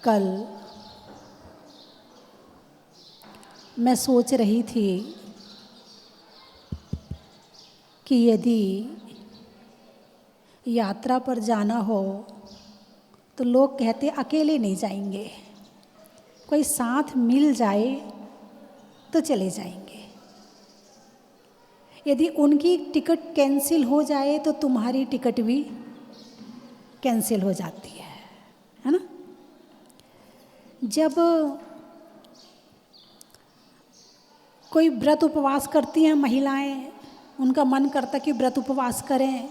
कल मैं सोच रही थी कि यदि यात्रा पर जाना हो तो लोग कहते अकेले नहीं जाएंगे, कोई साथ मिल जाए तो चले जाएंगे। यदि उनकी टिकट कैंसिल हो जाए तो तुम्हारी टिकट भी कैंसिल हो जाती है ना। जब कोई व्रत उपवास करती हैं महिलाएं, उनका मन करता कि व्रत उपवास करें,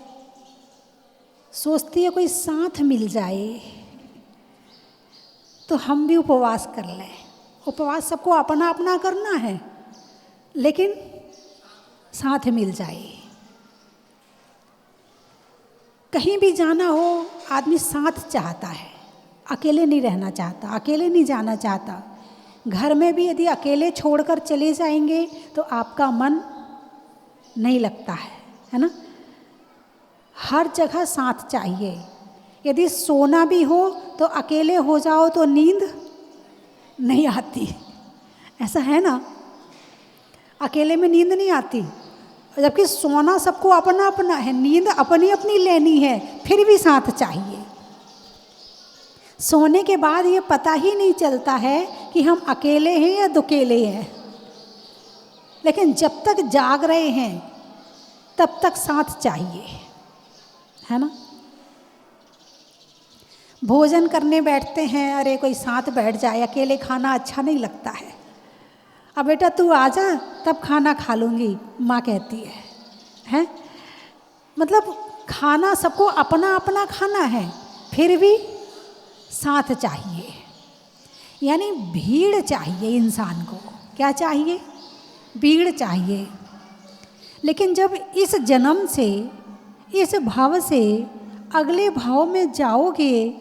सोचती है कोई साथ मिल जाए तो हम भी उपवास कर लें। उपवास सबको अपना अपना करना है, लेकिन साथ मिल जाए। कहीं भी जाना हो आदमी साथ चाहता है, अकेले नहीं रहना चाहता, अकेले नहीं जाना चाहता। घर में भी यदि अकेले छोड़कर चले जाएंगे तो आपका मन नहीं लगता है ना। हर जगह साथ चाहिए। यदि सोना भी हो तो अकेले हो जाओ तो नींद नहीं आती, ऐसा है ना। अकेले में नींद नहीं आती, जबकि सोना सबको अपना अपना है, नींद अपनी अपनी लेनी है, फिर भी साथ चाहिए। सोने के बाद ये पता ही नहीं चलता है कि हम अकेले हैं या दुकेले हैं, लेकिन जब तक जाग रहे हैं तब तक साथ चाहिए, है ना। भोजन करने बैठते हैं, अरे कोई साथ बैठ जाए, अकेले खाना अच्छा नहीं लगता है। अब बेटा तू आ जा तब खाना खा लूँगी, माँ कहती है। मतलब खाना सबको अपना अपना खाना है, फिर भी साथ चाहिए। यानी भीड़ चाहिए इंसान को। क्या चाहिए? भीड़ चाहिए। लेकिन जब इस जन्म से, इस भाव से अगले भाव में जाओगे,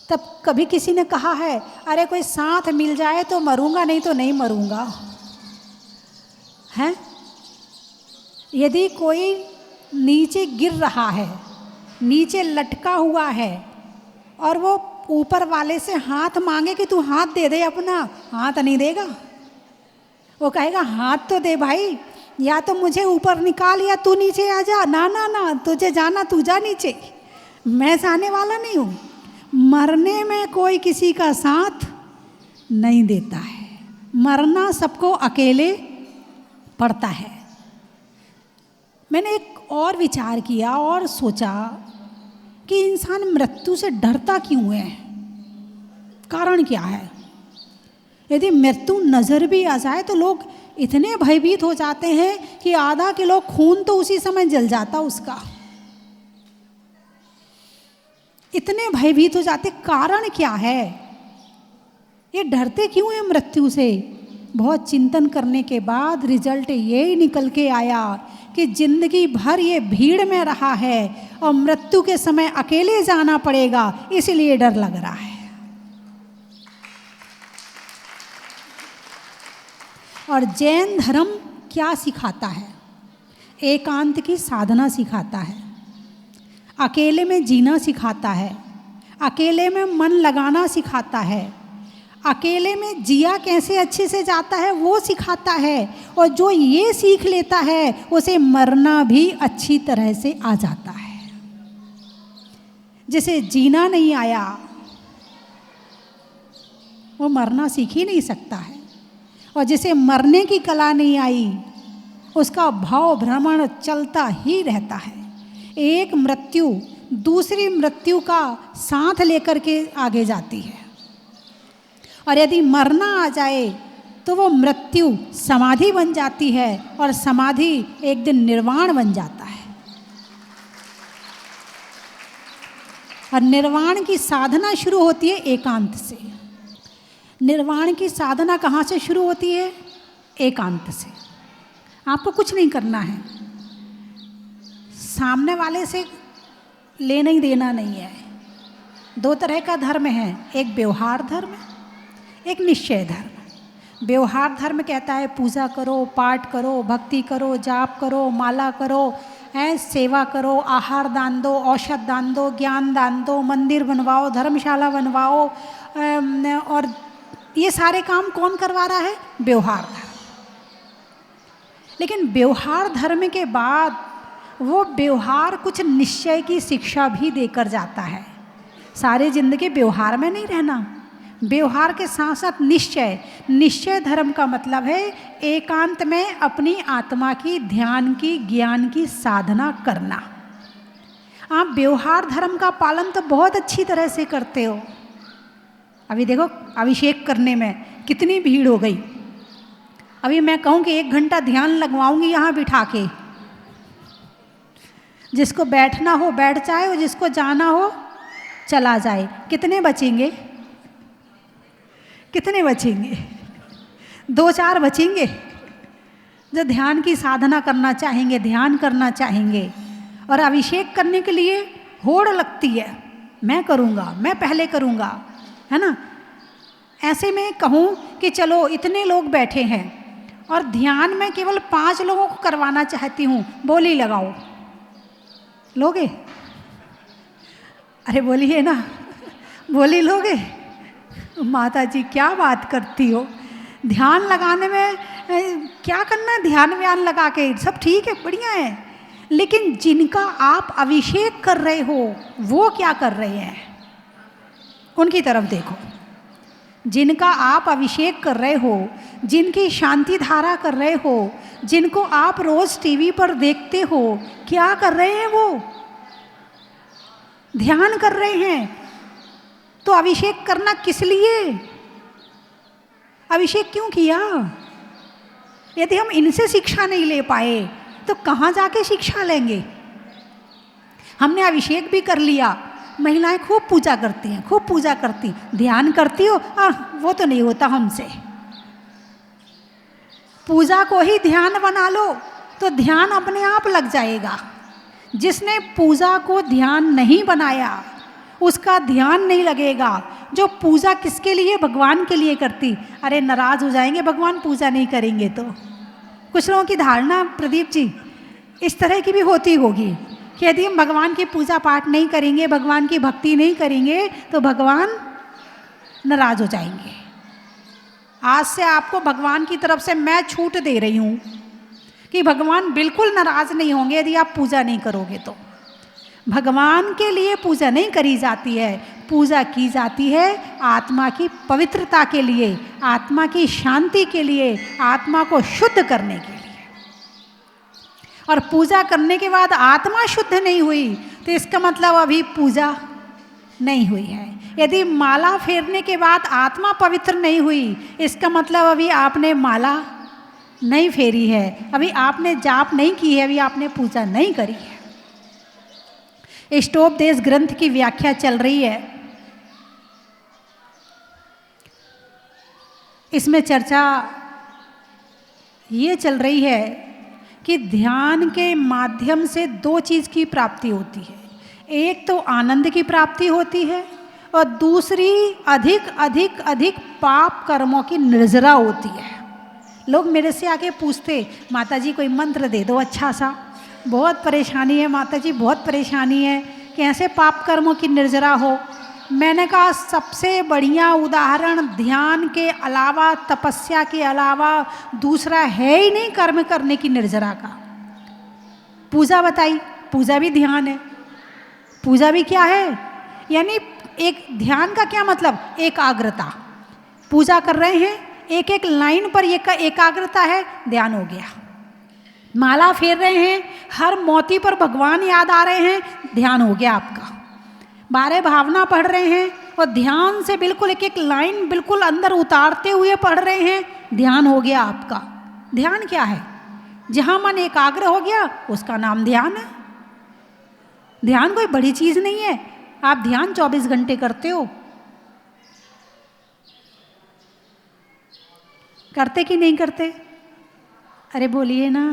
तब कभी किसी ने कहा है अरे कोई साथ मिल जाए तो मरूंगा, नहीं तो नहीं मरूंगा, है। यदि कोई नीचे गिर रहा है, नीचे लटका हुआ है, और वो ऊपर वाले से हाथ मांगे कि तू हाथ दे दे अपना, हाथ नहीं देगा। वो कहेगा हाथ तो दे भाई, या तो मुझे ऊपर निकाल या तू नीचे आ जा। ना ना ना, तुझे जाना तू जा नीचे, मैं जाने वाला नहीं हूँ। मरने में कोई किसी का साथ नहीं देता है, मरना सबको अकेले पड़ता है। मैंने एक और विचार किया और सोचा कि इंसान मृत्यु से डरता क्यों है, कारण क्या है। यदि मृत्यु नज़र भी आ जाए तो लोग इतने भयभीत हो जाते हैं कि आधा किलो खून तो उसी समय जल जाता उसका, इतने भयभीत हो जाते। कारण क्या है, ये डरते क्यों है मृत्यु से। बहुत चिंतन करने के बाद रिजल्ट ये निकल के आया कि जिंदगी भर ये भीड़ में रहा है और मृत्यु के समय अकेले जाना पड़ेगा, इसलिए डर लग रहा है। और जैन धर्म क्या सिखाता है? एकांत की साधना सिखाता है, अकेले में जीना सिखाता है, अकेले में मन लगाना सिखाता है, अकेले में जिया कैसे अच्छे से जाता है वो सिखाता है। और जो ये सीख लेता है उसे मरना भी अच्छी तरह से आ जाता है। जिसे जीना नहीं आया वो मरना सीख ही नहीं सकता है, और जिसे मरने की कला नहीं आई उसका भाव भ्रमण चलता ही रहता है। एक मृत्यु दूसरी मृत्यु का साथ लेकर के आगे जाती है, और यदि मरना आ जाए तो वो मृत्यु समाधि बन जाती है, और समाधि एक दिन निर्वाण बन जाता है। और निर्वाण की साधना शुरू होती है एकांत से। निर्वाण की साधना कहाँ से शुरू होती है? एकांत से। आपको कुछ नहीं करना है, सामने वाले से लेना ही देना नहीं है। दो तरह का धर्म है, एक व्यवहार धर्म, एक निश्चय धर्म। व्यवहार धर्म कहता है पूजा करो, पाठ करो, भक्ति करो, जाप करो, माला करो, है, सेवा करो, आहार दान दो, औषध दान दो, ज्ञान दान दो, मंदिर बनवाओ, धर्मशाला बनवाओ, और ये सारे काम कौन करवा रहा है? व्यवहार धर्म। लेकिन व्यवहार धर्म के बाद वो व्यवहार कुछ निश्चय की शिक्षा भी देकर जाता है। सारे जिंदगी व्यवहार में नहीं रहना, व्यवहार के साथ साथ निश्चय। निश्चय धर्म का मतलब है एकांत में अपनी आत्मा की, ध्यान की, ज्ञान की साधना करना। आप व्यवहार धर्म का पालन तो बहुत अच्छी तरह से करते हो। अभी देखो अभिषेक करने में कितनी भीड़ हो गई। अभी मैं कहूँ कि 1 घंटा ध्यान लगवाऊंगी यहाँ बिठा के, जिसको बैठना हो बैठ जाए और जिसको जाना हो चला जाए। कितने बचेंगे? कितने बचेंगे? 2-4 बचेंगे जो ध्यान की साधना करना चाहेंगे, ध्यान करना चाहेंगे। और अभिषेक करने के लिए होड़ लगती है, मैं करूँगा, मैं पहले करूँगा, है ना। ऐसे में कहूँ कि चलो इतने लोग बैठे हैं और ध्यान में केवल 5 लोगों को करवाना चाहती हूँ, बोली लगाओ, लोगे? अरे बोलिए ना, बोली लोगे? माता जी क्या बात करती हो, ध्यान लगाने में क्या करना है? ध्यान व्यान लगा के सब ठीक है, बढ़िया है, लेकिन जिनका आप अभिषेक कर रहे हो वो क्या कर रहे हैं, उनकी तरफ देखो। जिनका आप अभिषेक कर रहे हो, जिनकी शांति धारा कर रहे हो, जिनको आप रोज टीवी पर देखते हो, क्या कर रहे हैं? वो ध्यान कर रहे हैं। तो अभिषेक करना किस लिए? अभिषेक क्यों किया? यदि हम इनसे शिक्षा नहीं ले पाए तो कहाँ जाके शिक्षा लेंगे? हमने अभिषेक भी कर लिया, महिलाएं खूब पूजा करती हैं, खूब पूजा करती, ध्यान करती हो, वो तो नहीं होता हमसे। पूजा को ही ध्यान बना लो तो ध्यान अपने आप लग जाएगा। जिसने पूजा को ध्यान नहीं बनाया उसका ध्यान नहीं लगेगा। जो पूजा किसके लिए? भगवान के लिए करती। अरे नाराज हो जाएंगे भगवान पूजा नहीं करेंगे तो। कुछ लोगों की धारणा प्रदीप जी इस तरह की भी होती होगी कि यदि हम भगवान की पूजा पाठ नहीं करेंगे, भगवान की भक्ति नहीं करेंगे तो भगवान नाराज हो जाएंगे। आज से आपको भगवान की तरफ से मैं छूट दे रही हूँ कि भगवान बिल्कुल नाराज नहीं होंगे यदि आप पूजा नहीं करोगे तो। भगवान के लिए पूजा नहीं करी जाती है, पूजा की जाती है आत्मा की पवित्रता के लिए, आत्मा की शांति के लिए, आत्मा को शुद्ध करने के लिए। और पूजा करने के बाद आत्मा शुद्ध नहीं हुई तो इसका मतलब अभी पूजा नहीं हुई है। यदि माला फेरने के बाद आत्मा पवित्र नहीं हुई, इसका मतलब अभी आपने माला नहीं फेरी है, अभी आपने जाप नहीं की है, अभी आपने पूजा नहीं करी है। इष्टोपदेश ग्रंथ की व्याख्या चल रही है, इसमें चर्चा ये चल रही है कि ध्यान के माध्यम से 2 चीज़ की प्राप्ति होती है। एक तो आनंद की प्राप्ति होती है और दूसरी अधिक अधिक अधिक पाप कर्मों की निर्जरा होती है। लोग मेरे से आके पूछते, माता जी कोई मंत्र दे दो अच्छा सा, बहुत परेशानी है माता जी, बहुत परेशानी है, कैसे पाप कर्मों की निर्जरा हो। मैंने कहा सबसे बढ़िया उदाहरण ध्यान के अलावा, तपस्या के अलावा दूसरा है ही नहीं कर्म करने की निर्जरा का। पूजा बताई, पूजा भी ध्यान है। पूजा भी क्या है? यानी एक ध्यान का क्या मतलब? एकाग्रता। पूजा कर रहे हैं, एक एक लाइन पर एकाग्रता है, ध्यान हो गया। माला फेर रहे हैं, हर मोती पर भगवान याद आ रहे हैं, ध्यान हो गया आपका। 12 भावना पढ़ रहे हैं और ध्यान से बिल्कुल एक एक लाइन बिल्कुल अंदर उतारते हुए पढ़ रहे हैं, ध्यान हो गया आपका। ध्यान क्या है? जहाँ मन एकाग्र हो गया उसका नाम ध्यान है। ध्यान कोई बड़ी चीज़ नहीं है। आप ध्यान 24 घंटे करते हो, करते कि नहीं करते? अरे बोलिए ना।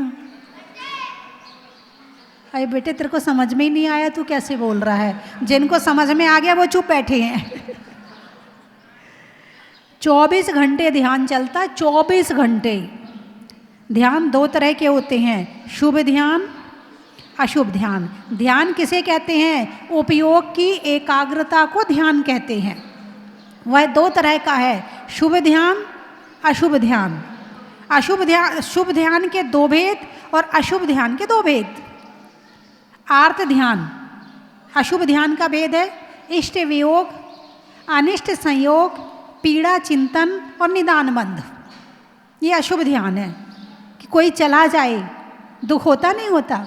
अरे बेटे तेरे को समझ में ही नहीं आया, तू कैसे बोल रहा है? जिनको समझ में आ गया वो चुप बैठे हैं। 24 घंटे ध्यान चलता है, 24 घंटे। ध्यान 2 तरह के होते हैं, शुभ ध्यान, अशुभ ध्यान। ध्यान किसे कहते हैं? उपयोग की एकाग्रता को ध्यान कहते हैं। वह दो तरह का है, शुभ ध्यान, अशुभ ध्यान। अशुभ ध्यान, शुभ ध्यान के दो भेद और अशुभ ध्यान के दो भेद। आर्त ध्यान, अशुभ ध्यान का भेद है इष्ट वियोग, अनिष्ट संयोग, पीड़ा चिंतन और निदान बंध। ये अशुभ ध्यान है कि कोई चला जाए, दुख होता नहीं होता,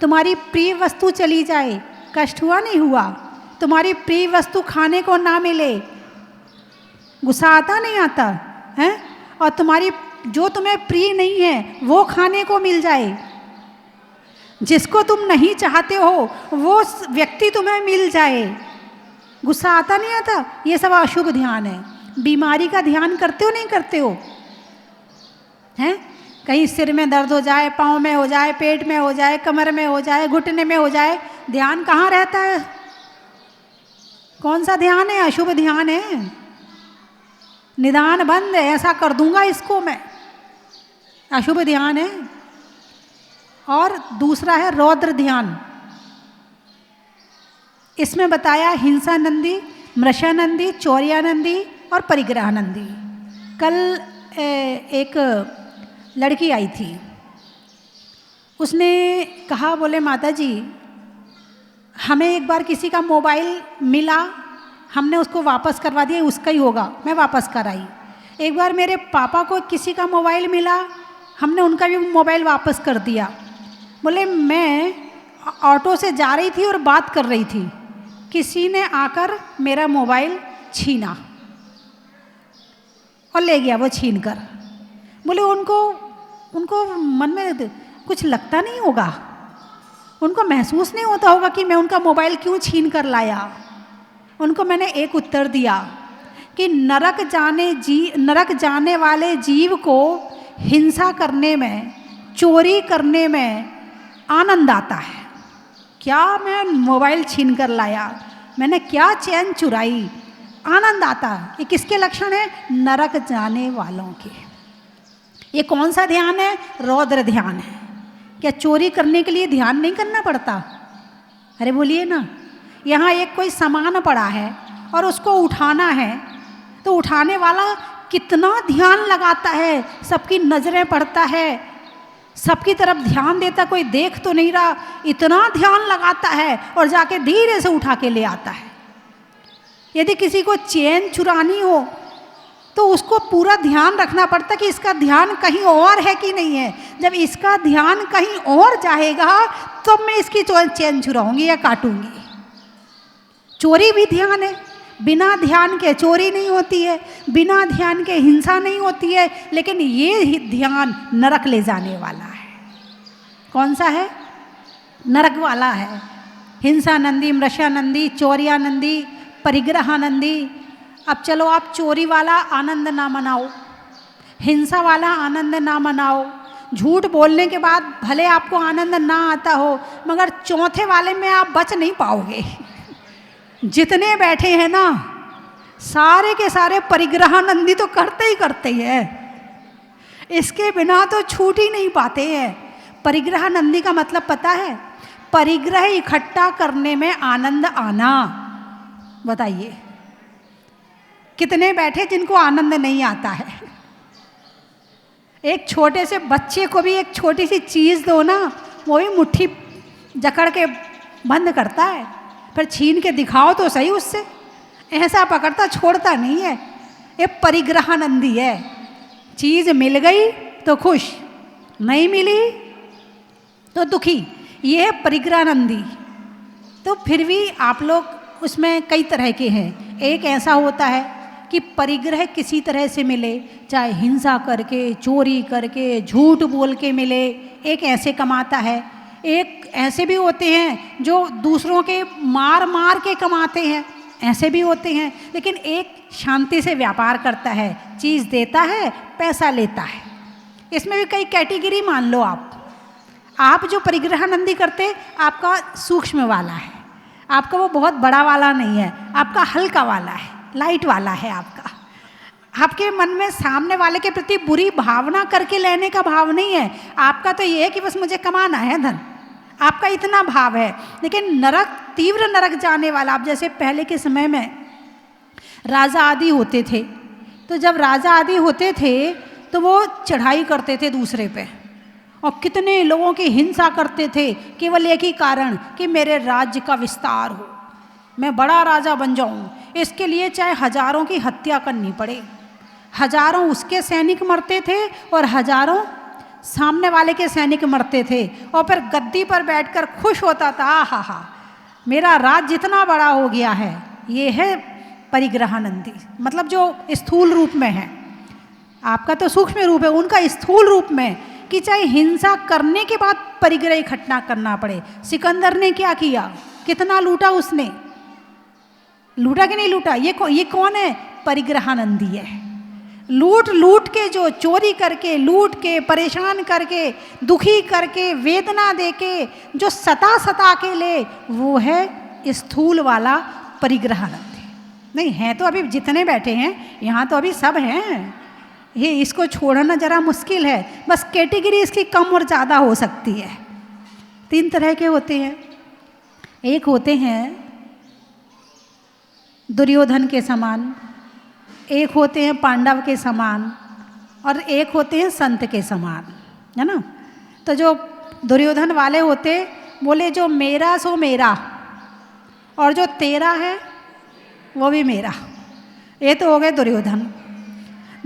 तुम्हारी प्रिय वस्तु चली जाए, कष्ट हुआ नहीं हुआ, तुम्हारी प्रिय वस्तु खाने को ना मिले, गुस्सा आता नहीं आता है, और तुम्हारी जो तुम्हें प्रिय नहीं है वो खाने को मिल जाए, जिसको तुम नहीं चाहते हो वो व्यक्ति तुम्हें मिल जाए, गुस्सा आता नहीं आता। ये सब अशुभ ध्यान है। बीमारी का ध्यान करते हो नहीं करते हो? हैं? कहीं सिर में दर्द हो जाए, पाँव में हो जाए, पेट में हो जाए, कमर में हो जाए, घुटने में हो जाए, ध्यान कहाँ रहता है? कौन सा ध्यान है? अशुभ ध्यान है। निदान बंद है, ऐसा कर दूंगा इसको मैं, अशुभ ध्यान है। और दूसरा है रौद्र ध्यान। इसमें बताया हिंसानंदी, मृषानंदी, चौर्यानंदी और परिग्रहानंदी। कल एक लड़की आई थी, उसने कहा, बोले माता जी हमें एक बार किसी का मोबाइल मिला, हमने उसको वापस करवा दिया, उसका ही होगा, मैं वापस कराई। एक बार मेरे पापा को किसी का मोबाइल मिला, हमने उनका भी मोबाइल वापस कर दिया। बोले मैं ऑटो से जा रही थी और बात कर रही थी, किसी ने आकर मेरा मोबाइल छीना और ले गया वो छीन कर। बोले उनको मन में कुछ लगता नहीं होगा, उनको महसूस नहीं होता होगा कि मैं उनका मोबाइल क्यों छीन कर लाया। उनको मैंने एक उत्तर दिया कि नरक जाने वाले जीव को हिंसा करने में, चोरी करने में आनंद आता है। क्या मैं मोबाइल छीन कर लाया, मैंने क्या चैन चुराई, आनंद आता। ये किसके लक्षण है? नरक जाने वालों के। ये कौन सा ध्यान है? रौद्र ध्यान है। क्या चोरी करने के लिए ध्यान नहीं करना पड़ता? अरे बोलिए ना, यहाँ एक कोई सामान पड़ा है और उसको उठाना है, तो उठाने वाला कितना ध्यान लगाता है, सबकी नज़रें पड़ता है, सबकी तरफ ध्यान देता, कोई देख तो नहीं रहा, इतना ध्यान लगाता है और जाके धीरे से उठा के ले आता है। यदि किसी को चैन चुरानी हो तो उसको पूरा ध्यान रखना पड़ता कि इसका ध्यान कहीं और है कि नहीं है। जब इसका ध्यान कहीं और जाएगा तो मैं इसकी चैन चुराऊंगी या काटूंगी। चोरी भी ध्यान है, बिना ध्यान के चोरी नहीं होती है, बिना ध्यान के हिंसा नहीं होती है, लेकिन ये ध्यान नरक ले जाने वाला है। कौन सा है? नरक वाला है। हिंसानंदी, मृषानंदी, चौर्यानंदी, परिग्रहानंदी। अब चलो आप चोरी वाला आनंद ना मनाओ, हिंसा वाला आनंद ना मनाओ, झूठ बोलने के बाद भले आपको आनंद ना आता हो, मगर चौथे वाले में आप बच नहीं पाओगे। जितने बैठे हैं ना, सारे के सारे परिग्रहानंदी तो करते ही करते हैं, इसके बिना तो छूट ही नहीं पाते हैं। परिग्रहानंदी का मतलब पता है? परिग्रह इकट्ठा करने में आनंद आना। बताइए कितने बैठे जिनको आनंद नहीं आता है? एक छोटे से बच्चे को भी एक छोटी सी चीज़ दो ना, वो भी मुट्ठी जकड़ के बंद करता है, फिर छीन के दिखाओ तो सही उससे, ऐसा पकड़ता छोड़ता नहीं है। ये परिग्रहानंदी है। चीज़ मिल गई तो खुश, नहीं मिली तो दुखी। ये है परिग्रहानंदी। तो फिर भी आप लोग उसमें कई तरह के हैं। एक ऐसा होता है कि परिग्रह किसी तरह से मिले, चाहे हिंसा करके, चोरी करके, झूठ बोल के मिले, एक ऐसे कमाता है। एक ऐसे भी होते हैं जो दूसरों के मार मार के कमाते हैं, ऐसे भी होते हैं। लेकिन एक शांति से व्यापार करता है, चीज़ देता है, पैसा लेता है। इसमें भी कई कैटेगरी मान लो आप जो परिग्रहानंदी करते, आपका सूक्ष्म वाला है, आपका वो बहुत बड़ा वाला नहीं है, आपका हल्का वाला है, लाइट वाला है। आपके मन में सामने वाले के प्रति बुरी भावना करके लेने का भाव नहीं है। आपका तो ये है कि बस मुझे कमाना है धन, आपका इतना भाव है। लेकिन नरक, तीव्र नरक जाने वाला, आप जैसे पहले के समय में राजा आदि होते थे, तो जब राजा आदि होते थे तो वो चढ़ाई करते थे दूसरे पे, और कितने लोगों की हिंसा करते थे, केवल एक ही कारण कि मेरे राज्य का विस्तार हो, मैं बड़ा राजा बन जाऊं। इसके लिए चाहे हजारों की हत्या करनी पड़े, हजारों उसके सैनिक मरते थे और हजारों सामने वाले के सैनिक मरते थे, और फिर गद्दी पर बैठकर खुश होता था, हा मेरा राज्य इतना बड़ा हो गया है। ये है परिग्रहानंदी, मतलब जो स्थूल रूप में है। आपका तो सूक्ष्म रूप है, उनका स्थूल रूप में, कि चाहे हिंसा करने के बाद परिग्रह इकट्ठा करना पड़े। सिकंदर ने क्या किया, कितना लूटा उसने, लूटा कि नहीं लूटा? ये कौन है? परिग्रहानंदी है। लूट लूट के, जो चोरी करके, लूट के, परेशान करके, दुखी करके, वेदना देके जो सता के ले, वो है स्थूल वाला परिग्रहानंदी। नहीं है तो अभी जितने बैठे हैं यहाँ तो अभी सब हैं, ये इसको छोड़ना जरा मुश्किल है, बस कैटेगरी इसकी कम और ज़्यादा हो सकती है। 3 तरह के होते हैं। एक होते हैं दुर्योधन के समान, एक होते हैं पांडव के समान, और एक होते हैं संत के समान, है ना। तो जो दुर्योधन वाले होते, बोले जो मेरा सो मेरा, और जो तेरा है वो भी मेरा, ये तो हो गए दुर्योधन।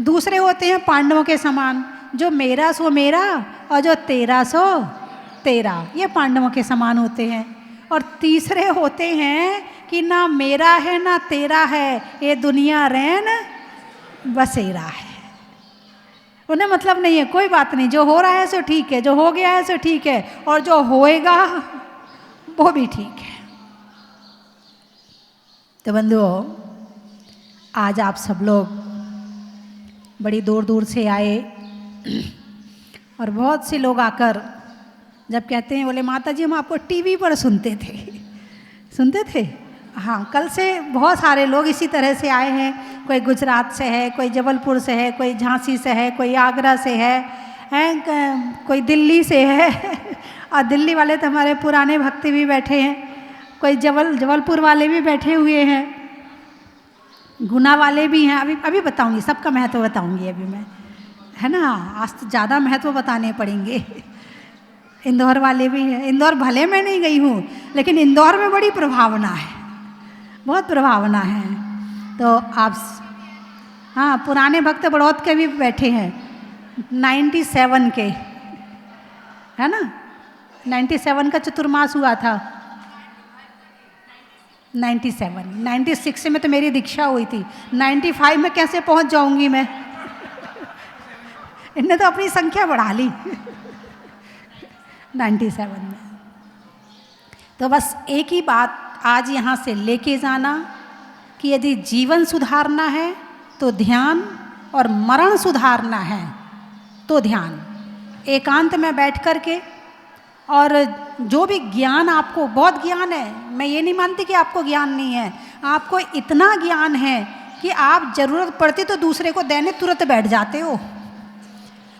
दूसरे होते हैं पांडवों के समान, जो मेरा सो मेरा और जो तेरा सो तेरा, ये पांडवों के समान होते हैं। और तीसरे होते हैं कि ना मेरा है ना तेरा है, ये दुनिया रैन बसेरा है। उन्हें मतलब नहीं है, कोई बात नहीं, जो हो रहा है सो ठीक है, जो हो गया है सो ठीक है, और जो होएगा वो भी ठीक है। तो बंधुओं, आज आप सब लोग बड़ी दूर दूर से आए, और बहुत से लोग आकर जब कहते हैं, बोले माता जी हम आपको टीवी पर सुनते थे। हाँ, कल से बहुत सारे लोग इसी तरह से आए हैं। कोई गुजरात से है, कोई जबलपुर से है, कोई झांसी से है, कोई आगरा से है, कोई दिल्ली से है और दिल्ली वाले तो हमारे पुराने भक्ति भी बैठे हैं, कोई जबलपुर वाले भी बैठे हुए हैं, गुना वाले भी हैं। अभी बताऊंगी, सबका महत्व बताऊंगी अभी मैं, है ना। आज तो ज़्यादा महत्व बताने पड़ेंगे। इंदौर वाले भी हैं। इंदौर भले मैं नहीं गई हूँ, लेकिन इंदौर में बड़ी प्रभावना है, बहुत प्रभावना है। तो आप, हाँ, पुराने भक्त बड़ौद के भी बैठे हैं, 97 के, है ना। 97 का चतुर्मास हुआ था। 96 में तो मेरी दीक्षा हुई थी, 95 में कैसे पहुंच जाऊंगी मैं? इनने तो अपनी संख्या बढ़ा ली 97 में। तो बस एक ही बात आज यहाँ से लेके जाना कि यदि जीवन सुधारना है तो ध्यान, और मरण सुधारना है तो ध्यान। एकांत में बैठ कर के, और जो भी ज्ञान आपको, बहुत ज्ञान है, मैं ये नहीं मानती कि आपको ज्ञान नहीं है, आपको इतना ज्ञान है कि आप जरूरत पड़ती तो दूसरे को देने तुरंत बैठ जाते हो।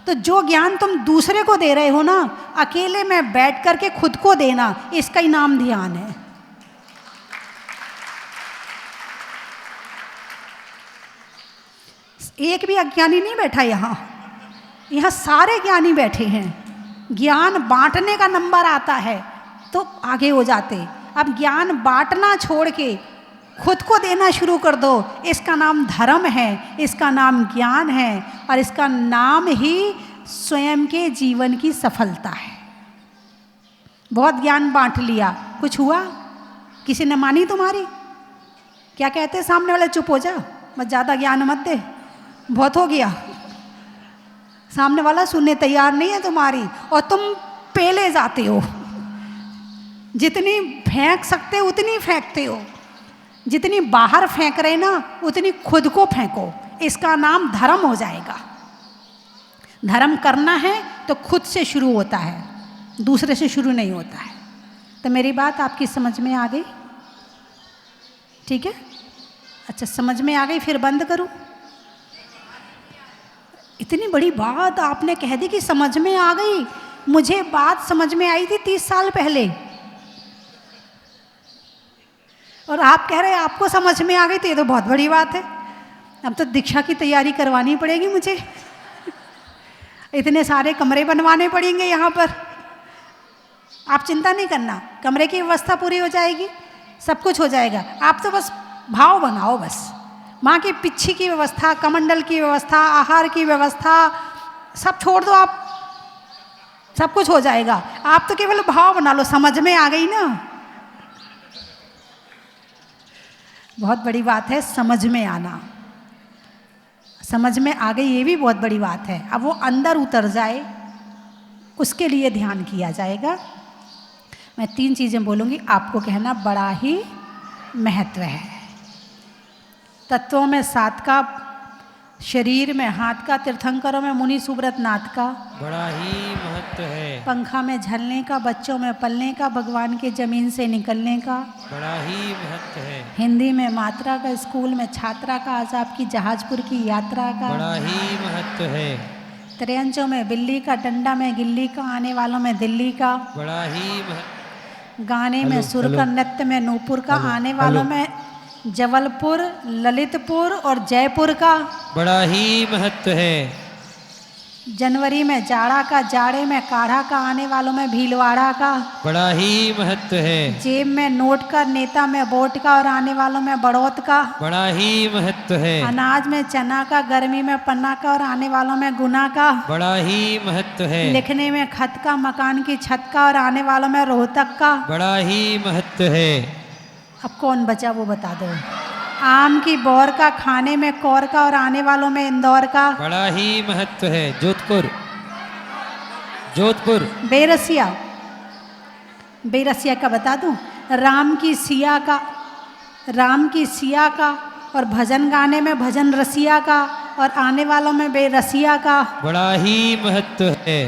तो जो ज्ञान तुम दूसरे को दे रहे हो ना, अकेले में बैठ करके खुद को देना, इसका ही नाम ध्यान है। एक भी अज्ञानी नहीं बैठा यहाँ सारे ज्ञानी बैठे हैं। ज्ञान बांटने का नंबर आता है तो आगे हो जाते। अब ज्ञान बांटना छोड़ के खुद को देना शुरू कर दो, इसका नाम धर्म है, इसका नाम ज्ञान है, और इसका नाम ही स्वयं के जीवन की सफलता है। बहुत ज्ञान बांट लिया, कुछ हुआ? किसी ने मानी तुम्हारी? क्या कहते सामने वाले? चुप हो जा, बस ज़्यादा ज्ञान मत दे, बहुत हो गया। सामने वाला सुनने तैयार नहीं है तुम्हारी, और तुम पेले जाते हो। जितनी फेंक सकते हो उतनी फेंकते हो, जितनी बाहर फेंक रहे ना उतनी खुद को फेंको, इसका नाम धर्म हो जाएगा। धर्म करना है तो खुद से शुरू होता है, दूसरे से शुरू नहीं होता है। तो मेरी बात आपकी समझ में आ गई? ठीक है, अच्छा समझ में आ गई, फिर बंद करूं? इतनी बड़ी बात आपने कह दी कि समझ में आ गई, मुझे बात समझ में आई थी 30 साल पहले, और आप कह रहे हैं आपको समझ में आ गई, तो ये तो बहुत बड़ी बात है। अब तो दीक्षा की तैयारी करवानी पड़ेगी मुझे, इतने सारे कमरे बनवाने पड़ेंगे यहाँ पर। आप चिंता नहीं करना, कमरे की व्यवस्था पूरी हो जाएगी, सब कुछ हो जाएगा। आप तो बस भाव बनाओ, बस माँ की पिच्छी की व्यवस्था, कमंडल की व्यवस्था, आहार की व्यवस्था सब छोड़ दो, आप सब कुछ हो जाएगा। आप तो केवल भाव बना लो, समझ में आ गई ना। बहुत बड़ी बात है समझ में आना, समझ में आ गई ये भी बहुत बड़ी बात है। अब वो अंदर उतर जाए उसके लिए ध्यान किया जाएगा। मैं 3 चीज़ें बोलूँगी, आपको कहना बड़ा ही महत्व है। तत्वों में 7 का, शरीर में हाथ का, तीर्थंकरों में मुनि सुब्रत नाथ का बड़ा ही महत्व है। पंखा में झलने का, बच्चों में पलने का, भगवान के जमीन से निकलने का बड़ा ही महत्व है। हिंदी में मात्रा का, स्कूल में छात्रा का, आज आपकी जहाजपुर की यात्रा का बड़ा ही महत्व है। त्रियंचों में बिल्ली का, डंडा में गिल्ली का, आने वालों में दिल्ली का, बड़ा ही गाने में सुर का, नृत्य में नूपुर का, आने वालों में जबलपुर, ललितपुर और जयपुर का बड़ा ही महत्व है। जनवरी में जाड़ा का, जाड़े में काढ़ा का, आने वालों में भीलवाड़ा का बड़ा ही महत्व है। जेब में नोट का, नेता में वोट का और आने वालों में बड़ौत का बड़ा ही महत्व है। अनाज में चना का, गर्मी में पन्ना का और आने वालों में गुना का बड़ा ही महत्व है। लिखने में खत का, मकान की छत का और आने वालों में रोहतक का बड़ा ही महत्व है। अब कौन बचा वो बता दो। आम की बौर का, खाने में कौर का और आने वालों में इंदौर का बड़ा ही महत्व है। जोधपुर, जोधपुर बेरसिया, बेरसिया का बता दूं, राम की सिया का, राम की सिया का और भजन गाने में भजन रसिया का और आने वालों में बेरसिया का बड़ा ही महत्व है।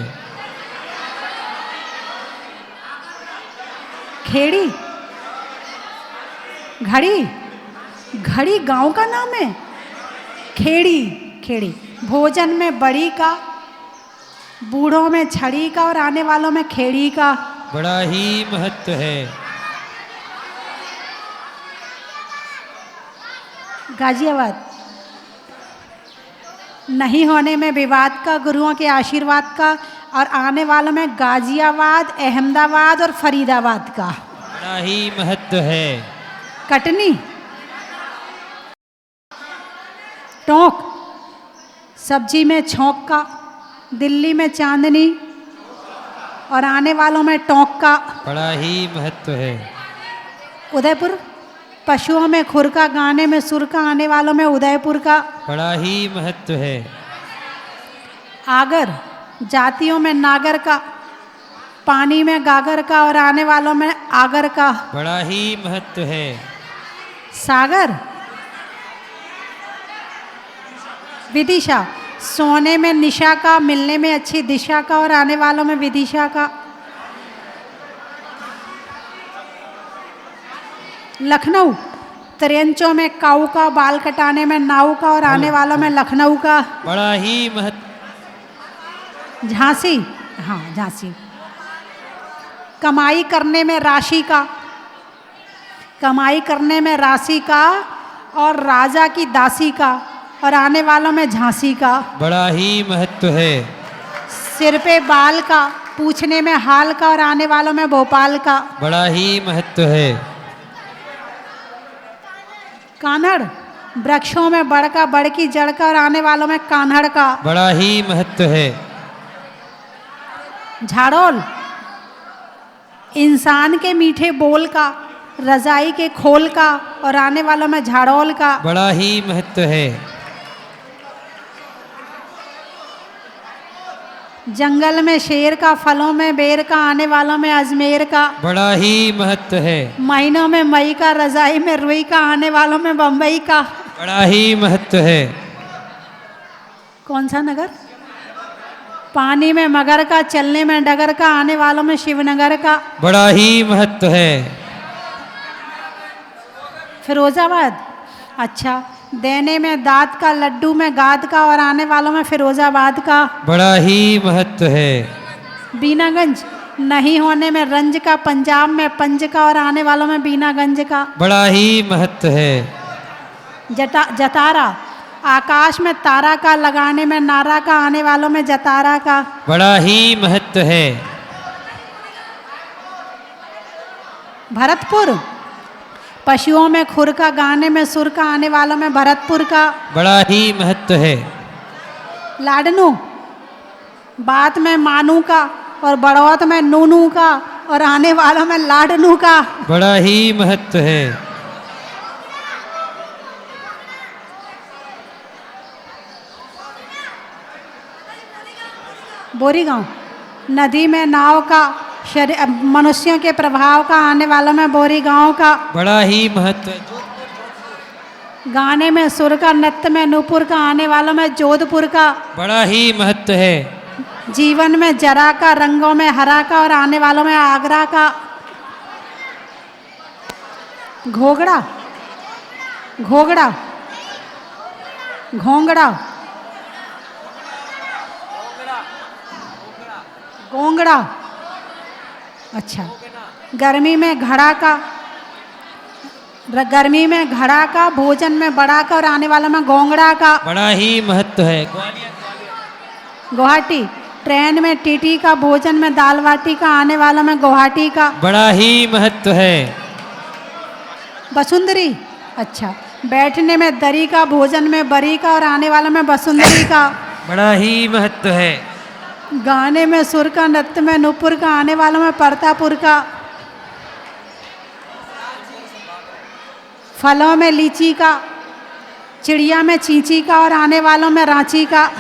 खेड़ी, घड़ी, घड़ी गांव का नाम है, खेड़ी, खेड़ी भोजन में बड़ी का, बूढ़ों में छड़ी का और आने वालों में खेड़ी का बड़ा ही महत्व है। गाजियाबाद, नहीं होने में विवाद का, गुरुओं के आशीर्वाद का और आने वालों में गाजियाबाद, अहमदाबाद और फरीदाबाद का बड़ा ही महत्व है। कटनी, टोंक, सब्जी में छौंक का, दिल्ली में चांदनी और आने वालों में टोंक का बड़ा ही महत्व है। उदयपुर, पशुओं में खुर का, गाने में सुर का, आने वालों में उदयपुर का बड़ा ही महत्व है। आगर, जातियों में नागर का, पानी में गागर का और आने वालों में आगर का बड़ा ही महत्व है। सागर, विदिशा, सोने में निशा का, मिलने में अच्छी दिशा का और आने वालों में विदिशा का लखनऊ, त्रियंचों में काऊ का, बाल कटाने में नाऊ का और आने वालों में लखनऊ का बड़ा ही महत्व। झांसी, हाँ झांसी, कमाई करने में राशि का, कमाई करने में राशि का और राजा की दासी का और आने वालों में झांसी का बड़ा ही महत्व है। सिर पे बाल का, पूछने में हाल का और आने वालों में भोपाल का बड़ा ही महत्व है। कान्हड़, वृक्षों में बड़ का, बड़ की जड़ का और आने वालों में कान्हड़ का बड़ा ही महत्व है। झाड़ोल, इंसान के मीठे बोल का, रजाई के खोल का और आने वालों में झाड़ोल का बड़ा ही महत्व है। जंगल में शेर का, फलों में बेर का, आने वालों में अजमेर का बड़ा ही महत्व है। महीनों में मई का, रजाई में रुई का, आने वालों में बम्बई का बड़ा ही महत्व है। कौन सा नगर? पानी में मगर का, चलने में डगर का, आने वालों में शिवनगर का बड़ा ही महत्व है। फिरोजाबाद, अच्छा, देने में दांत का, लड्डू में गाद का और आने वालों में फिरोजाबाद का बड़ा ही महत्व है। बीनागंज, नहीं होने में रंज का, पंजाब में पंज का और आने वालों में बीनागंज का। बड़ा ही महत्व है। जतारा, आकाश में तारा का, लगाने में नारा का, आने वालों में जतारा का। बड़ा ही महत्व है। भरतपुर, पशुओं में खुर का, गाने में सुर का, आने वालों में भरतपुर का। बड़ा ही महत्व है। लाडनू, बात में मानू का और बड़ौत में नूनू का और आने वालों में लाडनू का। बड़ा ही महत्व है। बोरीगांव, नदी में नाव का, मनुष्यों के प्रभाव का, आने वालों में बोरीगांव का। बड़ा ही महत्व है। गाने में सुर का, नृत्य में नूपुर का, आने वालों में जोधपुर का। बड़ा ही महत्व है। जीवन में जरा का, रंगों में हरा का और आने वालों में आगरा का। घोगड़ा, घोगड़ा, घोंगड़ा, गोंगड़ा, अच्छा। गर्मी में घड़ा का, गर्मी में घड़ा का, भोजन में बड़ा का और आने वालों में गोंगड़ा का। बड़ा ही महत्व है। गुवाहाटी, ट्रेन में टीटी का, भोजन में दाल बाटी का, आने वालों में गुवाहाटी का। बड़ा ही महत्व है। बसुंदरी, अच्छा, बैठने में दरी का, भोजन में बरी का और आने वालों में बसुंदरी का। बड़ा ही महत्व है। गाने में सुर का, नृत्य में नूपुर का, आने वालों में परतापुर का। फलों में लीची का, चिड़िया में चींची का और आने वालों में रांची का।